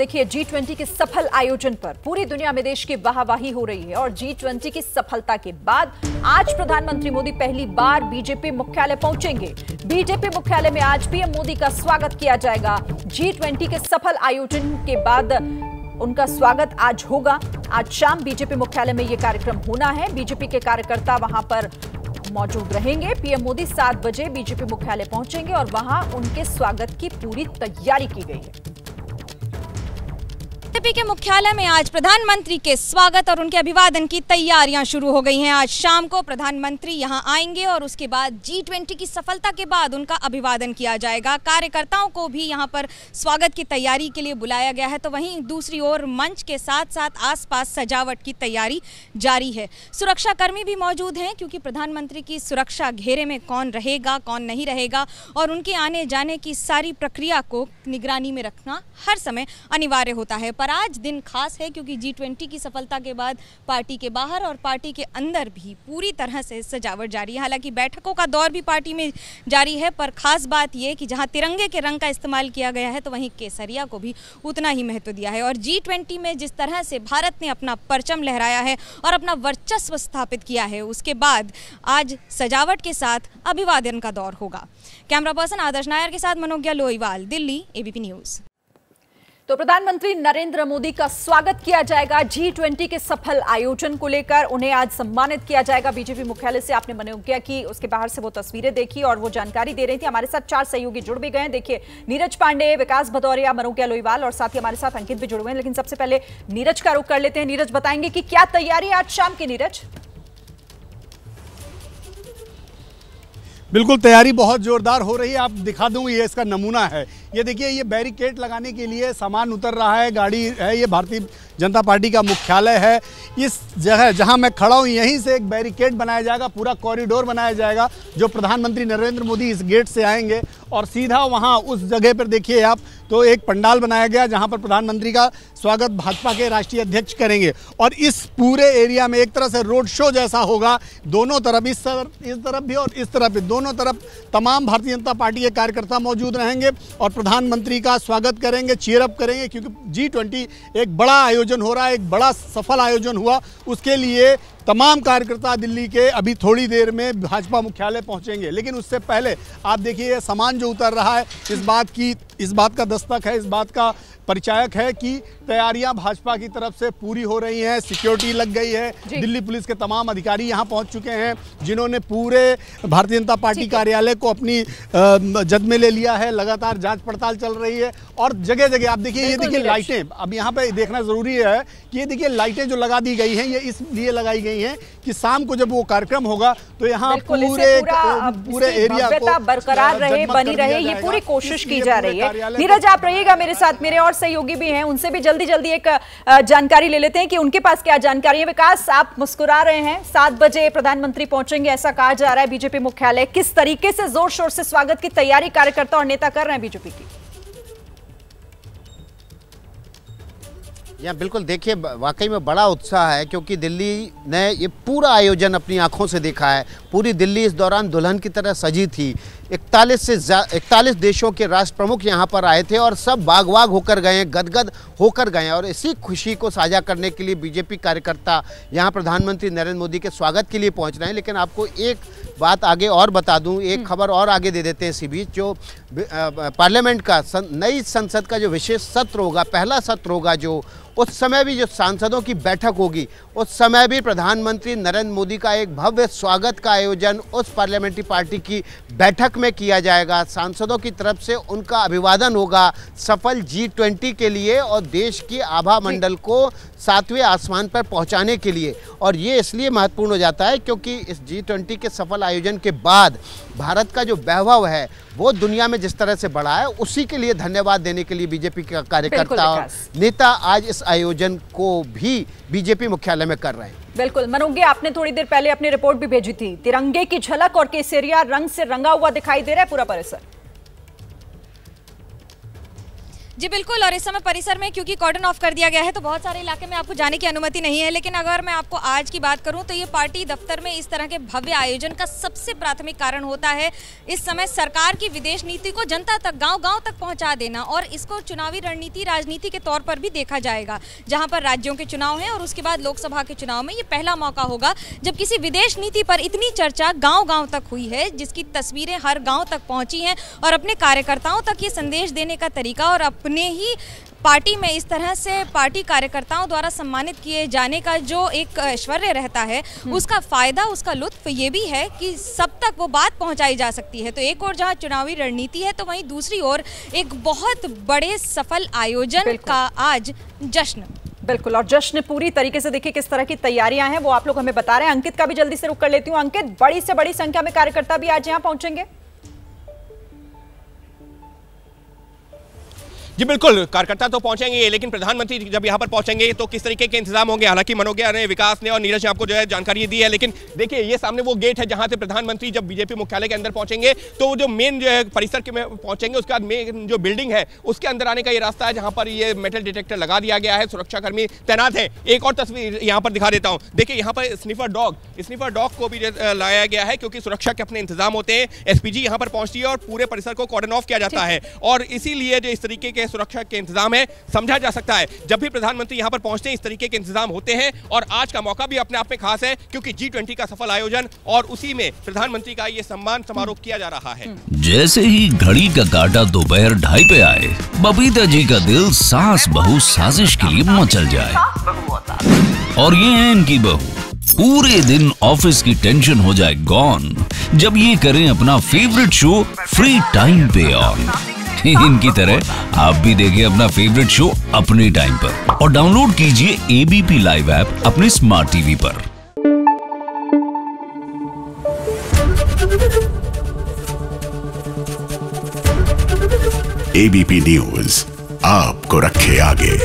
देखिए, G20 के सफल आयोजन पर पूरी दुनिया में देश की वाहवाही हो रही है और G20 की सफलता के बाद आज प्रधानमंत्री मोदी पहली बार बीजेपी मुख्यालय पहुंचेंगे। बीजेपी मुख्यालय में आज पीएम मोदी का स्वागत किया जाएगा। G20 के सफल आयोजन के बाद उनका स्वागत आज होगा। आज शाम बीजेपी मुख्यालय में यह कार्यक्रम होना है। बीजेपी के कार्यकर्ता वहां पर मौजूद रहेंगे। पीएम मोदी 7 बजे बीजेपी मुख्यालय पहुंचेंगे और वहां उनके स्वागत की पूरी तैयारी की गई है। बीजेपी के मुख्यालय में आज प्रधानमंत्री के स्वागत और उनके अभिवादन की तैयारियां शुरू हो गई हैं। आज शाम को प्रधानमंत्री यहां आएंगे और उसके बाद G20 की सफलता के बाद उनका अभिवादन किया जाएगा। कार्यकर्ताओं को भी यहां पर स्वागत की तैयारी के लिए बुलाया गया है। तो वहीं दूसरी ओर मंच के साथ साथ आसपास सजावट की तैयारी जारी है। सुरक्षाकर्मी भी मौजूद हैं, क्योंकि प्रधानमंत्री की सुरक्षा घेरे में कौन रहेगा कौन नहीं रहेगा और उनके आने जाने की सारी प्रक्रिया को निगरानी में रखना हर समय अनिवार्य होता है। पर आज दिन खास है, क्योंकि G20 की सफलता के बाद पार्टी के बाहर और पार्टी के अंदर भी पूरी तरह से सजावट जारी है। हालांकि बैठकों का दौर भी पार्टी में जारी है, पर खास बात यह कि जहां तिरंगे के रंग का इस्तेमाल किया गया है, तो वहीं केसरिया को भी उतना ही महत्व दिया है। और G20 में जिस तरह से भारत ने अपना परचम लहराया है और अपना वर्चस्व स्थापित किया है, उसके बाद आज सजावट के साथ अभिवादन का दौर होगा। कैमरा पर्सन आदर्श नायर के साथ मनोज्ञा लोईवाल, दिल्ली, एबीपी न्यूज। तो प्रधानमंत्री नरेंद्र मोदी का स्वागत किया जाएगा। G20 के सफल आयोजन को लेकर उन्हें आज सम्मानित किया जाएगा बीजेपी मुख्यालय से। आपने मनोज्ञा की उसके बाहर से वो तस्वीरें देखी और वो जानकारी दे रही थी। हमारे साथ 4 सहयोगी जुड़ भी गए हैं। देखिए, नीरज पांडे, विकास भदौरिया, मनोज्ञा लोईवाल और साथ ही हमारे साथ अंकित भी जुड़े हुए हैं। लेकिन सबसे पहले नीरज का रुख कर लेते हैं। नीरज, बताएंगे कि क्या तैयारी आज शाम की? नीरज, बिल्कुल तैयारी बहुत जोरदार हो रही है। आप दिखा दूं, ये इसका नमूना है। ये देखिए, ये बैरिकेड लगाने के लिए सामान उतर रहा है, गाड़ी है। ये भारतीय जनता पार्टी का मुख्यालय है। इस जगह जहां मैं खड़ा हूं, यहीं से एक बैरिकेड बनाया जाएगा, पूरा कॉरिडोर बनाया जाएगा, जो प्रधानमंत्री नरेंद्र मोदी इस गेट से आएंगे और सीधा वहां उस जगह पर देखिए आप, तो एक पंडाल बनाया गया जहां पर प्रधानमंत्री का स्वागत भाजपा के राष्ट्रीय अध्यक्ष करेंगे। और इस पूरे एरिया में एक तरह से रोड शो जैसा होगा। दोनों तरफ, इस तरफ भी और इस तरफ भी, दोनों तरफ तमाम भारतीय जनता पार्टी के कार्यकर्ता मौजूद रहेंगे और प्रधानमंत्री का स्वागत करेंगे, चीयरअप करेंगे। क्योंकि G20 एक बड़ा आयोजन हो रहा है, एक बड़ा सफल आयोजन हुआ। उसके लिए तमाम कार्यकर्ता दिल्ली के अभी थोड़ी देर में भाजपा मुख्यालय पहुंचेंगे। लेकिन उससे पहले आप देखिए, सामान जो उतर रहा है, इस बात का दस्तक है, इस बात का परिचायक है कि तैयारियां भाजपा की तरफ से पूरी हो रही हैं। सिक्योरिटी लग गई है। दिल्ली पुलिस के तमाम अधिकारी यहां पहुंच चुके हैं, जिन्होंने पूरे भारतीय जनता पार्टी कार्यालय को अपनी जद में ले लिया है। लगातार जांच पड़ताल चल रही है और जगह जगह आप देखिए, ये देखिए लाइटें, अब यहाँ पे देखना जरूरी है कि ये देखिए लाइटें जो लगा दी गई हैं, ये इसलिए लगाई गई हैं कि शाम को जब वो कार्यक्रम होगा तो यहाँ पूरे एरिया को बरकरार रहे, बनी रहे, ये पूरी कोशिश की जा रही है। नीरज, आप रहिएगा मेरे साथ, मेरे और सहयोगी भी हैं, उनसे भी जल्दी जल्दी एक जानकारी ले लेते हैं कि उनके पास क्या जानकारी है। विकास, आप मुस्कुरा रहे हैं, 7 बजे प्रधानमंत्री पहुंचेंगे ऐसा कहा जा रहा है बीजेपी मुख्यालय। किस तरीके से जोर शोर से स्वागत की तैयारी कार्यकर्ता और नेता कर रहे हैं बीजेपी की? यहाँ बिल्कुल देखिए, वाकई में बड़ा उत्साह है, क्योंकि दिल्ली ने ये पूरा आयोजन अपनी आंखों से देखा है। पूरी दिल्ली इस दौरान दुल्हन की तरह सजी थी। 41 देशों के राष्ट्र प्रमुख यहाँ पर आए थे और सब बाग बाग होकर गए, गदगद होकर गए। और इसी खुशी को साझा करने के लिए बीजेपी कार्यकर्ता यहाँ प्रधानमंत्री नरेंद्र मोदी के स्वागत के लिए पहुँच रहे हैं। लेकिन आपको एक बात आगे और बता दूं, एक खबर और आगे दे देते हैं इसी बीच। जो पार्लियामेंट का नई संसद का जो विशेष सत्र होगा, पहला सत्र होगा, जो उस समय भी जो सांसदों की बैठक होगी, उस समय भी प्रधानमंत्री नरेंद्र मोदी का एक भव्य स्वागत का आयोजन उस पार्लियामेंट्री पार्टी की बैठक में किया जाएगा। सांसदों की तरफ से उनका अभिवादन होगा सफल G20 के लिए और देश की आभा मंडल को 7वें आसमान पर पहुंचाने के लिए। और ये इसलिए महत्वपूर्ण हो जाता है क्योंकि इस G20 के सफल आयोजन के बाद भारत का जो वैभव है वो दुनिया में जिस तरह से बढ़ा है, उसी के लिए धन्यवाद देने के लिए बीजेपी का कार्यकर्ता और नेता आज इस आयोजन को भी बीजेपी मुख्यालय में कर रहे हैं। बिल्कुल मनोज्ञा, आपने थोड़ी देर पहले अपनी रिपोर्ट भी भेजी थी। तिरंगे की झलक और केसरिया रंग से रंगा हुआ दिखाई दे रहा है पूरा परिसर। जी बिल्कुल, और इस समय परिसर में क्योंकि कॉर्डन ऑफ कर दिया गया है तो बहुत सारे इलाके में आपको जाने की अनुमति नहीं है। लेकिन अगर मैं आपको आज की बात करूं तो ये पार्टी दफ्तर में इस तरह के भव्य आयोजन का सबसे प्राथमिक कारण होता है इस समय सरकार की विदेश नीति को जनता तक, गांव-गांव तक पहुंचा देना। और इसको चुनावी रणनीति, राजनीति के तौर पर भी देखा जाएगा, जहां पर राज्यों के चुनाव हैं और उसके बाद लोकसभा के चुनाव में ये पहला मौका होगा जब किसी विदेश नीति पर इतनी चर्चा गाँव-गाँव तक हुई है, जिसकी तस्वीरें हर गाँव तक पहुंची हैं और अपने कार्यकर्ताओं तक ये संदेश देने का तरीका और अपने ही पार्टी में इस तरह से पार्टी कार्यकर्ताओं द्वारा सम्मानित किए जाने का जो एक ऐश्वर्य रहता है, उसका फायदा, उसका लुत्फ ये भी है कि सब तक वो बात पहुंचाई जा सकती है। तो एक और जहां चुनावी रणनीति है तो वहीं दूसरी ओर एक बहुत बड़े सफल आयोजन का आज जश्न। बिल्कुल, और जश्न पूरी तरीके से देखिए किस तरह की तैयारियां हैं वो आप लोग हमें बता रहे हैं। अंकित का भी जल्दी से रुक कर लेती हूँ। अंकित, बड़ी से बड़ी संख्या में कार्यकर्ता भी आज यहाँ पहुंचेंगे? जी बिल्कुल, कार्यकर्ता तो पहुंचेंगे, लेकिन प्रधानमंत्री जब यहां पर पहुंचेंगे तो किस तरीके के इंतजाम होंगे। हालांकि मनोज्ञा ने, विकास ने और नीरज ने आपको जो है जानकारी दी है, लेकिन देखिए ये सामने वो गेट है जहां से प्रधानमंत्री जब बीजेपी मुख्यालय के अंदर पहुंचेंगे तो जो मेन जो है परिसर के में पहुंचेंगे, उसके बाद मेन जो बिल्डिंग है उसके अंदर आने का ये रास्ता है जहां पर ये मेटल डिटेक्टर लगा दिया गया है, सुरक्षाकर्मी तैनात है। एक और तस्वीर यहाँ पर दिखा देता हूँ। देखिए यहाँ पर स्निफर डॉग को भी लाया गया है क्योंकि सुरक्षा के अपने इंतजाम होते हैं। एसपीजी यहाँ पर पहुंचती है और पूरे परिसर को कॉर्डन ऑफ किया जाता है और इसीलिए जो इस तरीके के सुरक्षा के इंतजाम है समझा जा सकता है। जब भी प्रधानमंत्री यहां पर पहुंचते हैं इस तरीके के इंतजाम होते हैं और आज का मौका भी अपने आप में खास है क्योंकि G20 का सफल आयोजन और उसी में प्रधानमंत्री का ये सम्मान समारोह किया जा रहा है। जैसे ही घड़ी का काटा दोपहर 2:30 पे आए, बबीता जी का दिल सास बहू साजिश के लिए मचल जाए। और ये है इनकी बहू, पूरे दिन ऑफिस की टेंशन हो जाए गॉन जब ये करें अपना फेवरेट शो फ्री टाइम पे ऑन। इनकी तरह आप भी देखिए अपना फेवरेट शो अपने टाइम पर और डाउनलोड कीजिए ABP लाइव ऐप अपने स्मार्ट टीवी पर। ABP न्यूज आपको रखे आगे।